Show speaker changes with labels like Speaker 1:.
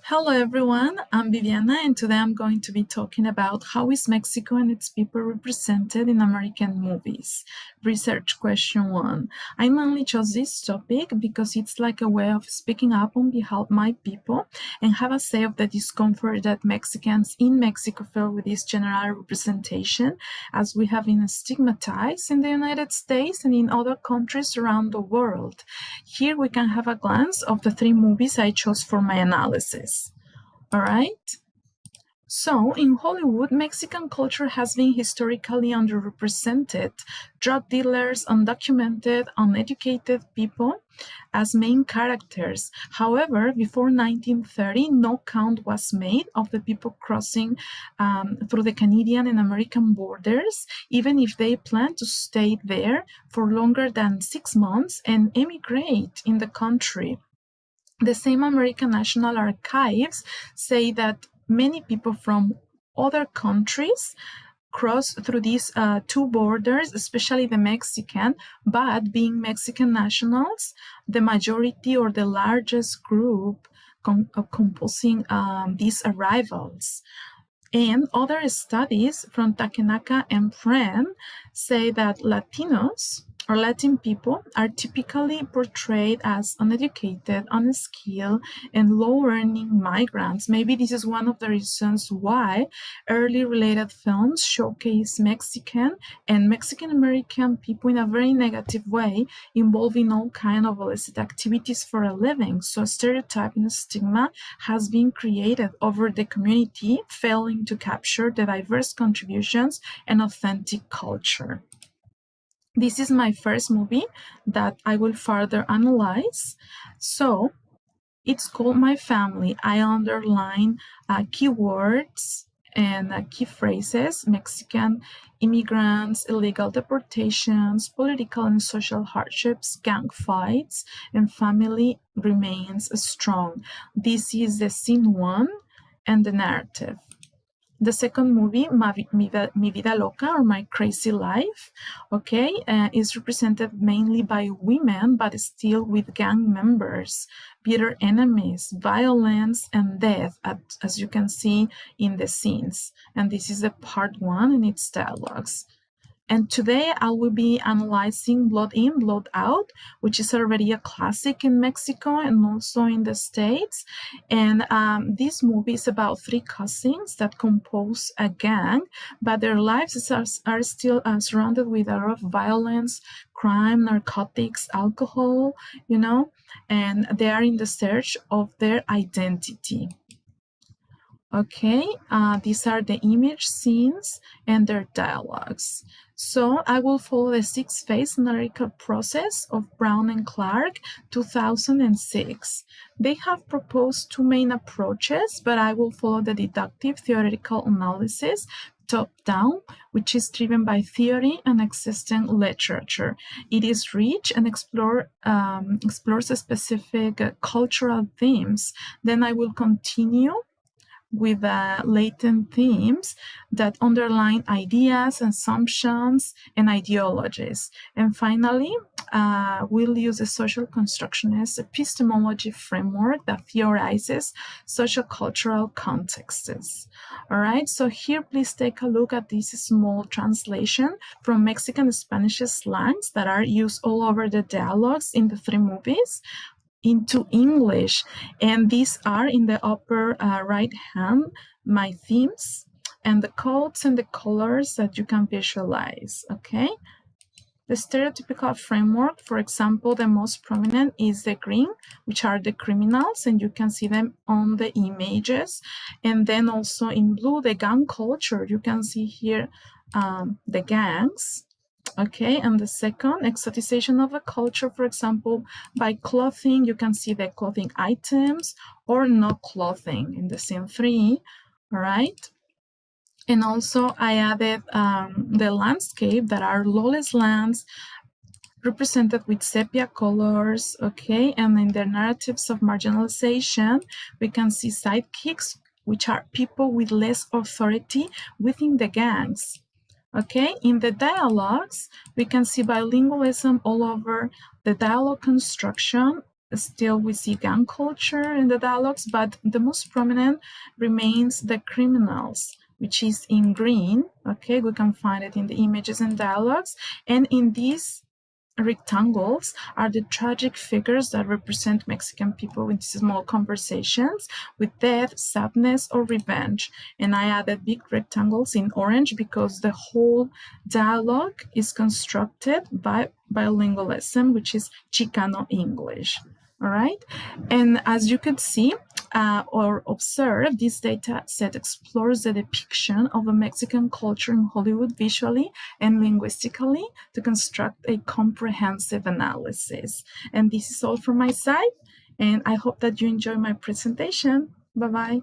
Speaker 1: Hello everyone, I'm Viviana and today I'm going to be talking about how is Mexico and its people represented in American movies. Research question 1. I mainly chose this topic because it's like a way of speaking up on behalf of my people and have a say of the discomfort that Mexicans in Mexico feel with this general representation, as we have been stigmatized in the United States and in other countries around the world. Here we can have a glance of the 3 movies I chose for my analysis. All right. So, in Hollywood, Mexican culture has been historically underrepresented. Drug dealers, undocumented, uneducated people as main characters. However, before 1930, no count was made of the people crossing through the Canadian and American borders, even if they planned to stay there for longer than 6 months and emigrate in the country. The same American National Archives say that many people from other countries cross through these 2 borders, especially the Mexican, but being Mexican nationals, the majority or the largest group composing these arrivals. And other studies from Takenaka and Friend say that Latinos or Latin people are typically portrayed as uneducated, unskilled, and low-earning migrants. Maybe this is one of the reasons why early related films showcase Mexican and Mexican-American people in a very negative way, involving all kinds of illicit activities for a living. So a stereotype and a stigma has been created over the community, failing to capture the diverse contributions and authentic culture. This is my first movie that I will further analyze. So it's called My Family. I underline keywords and key phrases: Mexican immigrants, illegal deportations, political and social hardships, gang fights, and family remains strong. This is the scene 1 and the narrative. The second movie, Mi Vida Loca, or My Crazy Life, okay, is represented mainly by women, but still with gang members, bitter enemies, violence, and death, as you can see in the scenes. And this is the part 1 in its dialogues. And today I will be analyzing Blood In, Blood Out, which is already a classic in Mexico and also in the States. And this movie is about 3 cousins that compose a gang, but their lives are still surrounded with a lot of violence, crime, narcotics, alcohol, and they are in the search of their identity. Okay, these are the image scenes and their dialogues. So I will follow the 6-phase analytical process of Brown and Clark, 2006. They have proposed 2 main approaches, but I will follow the deductive theoretical analysis top-down, which is driven by theory and existing literature. It is rich and explores specific cultural themes. Then I will continue with latent themes that underline ideas, assumptions, and ideologies. And finally, we'll use a social constructionist epistemology framework that theorizes social cultural contexts. All right, so here please take a look at this small translation from Mexican Spanish slangs that are used all over the dialogues in the 3 movies into English, and these are in the upper right hand, my themes and the codes and the colors that you can visualize. Okay, the stereotypical framework, for example, the most prominent is the green, which are the criminals, and you can see them on the images. And then also in blue, the gang culture. You can see here the gangs. Okay, and the second, exotization of a culture, for example, by clothing. You can see the clothing items or no clothing in the scene 3, all right? And also I added the landscape that are lawless lands represented with sepia colors, okay? And in the narratives of marginalization, we can see sidekicks, which are people with less authority within the gangs. Okay, in the dialogues, we can see bilingualism all over the dialogue construction, still we see gang culture in the dialogues, but the most prominent remains the criminals, which is in green. Okay, we can find it in the images and dialogues. And in these rectangles are the tragic figures that represent Mexican people in small conversations with death, sadness, or revenge. And I added big rectangles in orange because the whole dialogue is constructed by bilingualism, which is Chicano English. All right. And as you could see or observe, this data set explores the depiction of a Mexican culture in Hollywood visually and linguistically to construct a comprehensive analysis. And this is all from my side. And I hope that you enjoy my presentation. Bye-bye.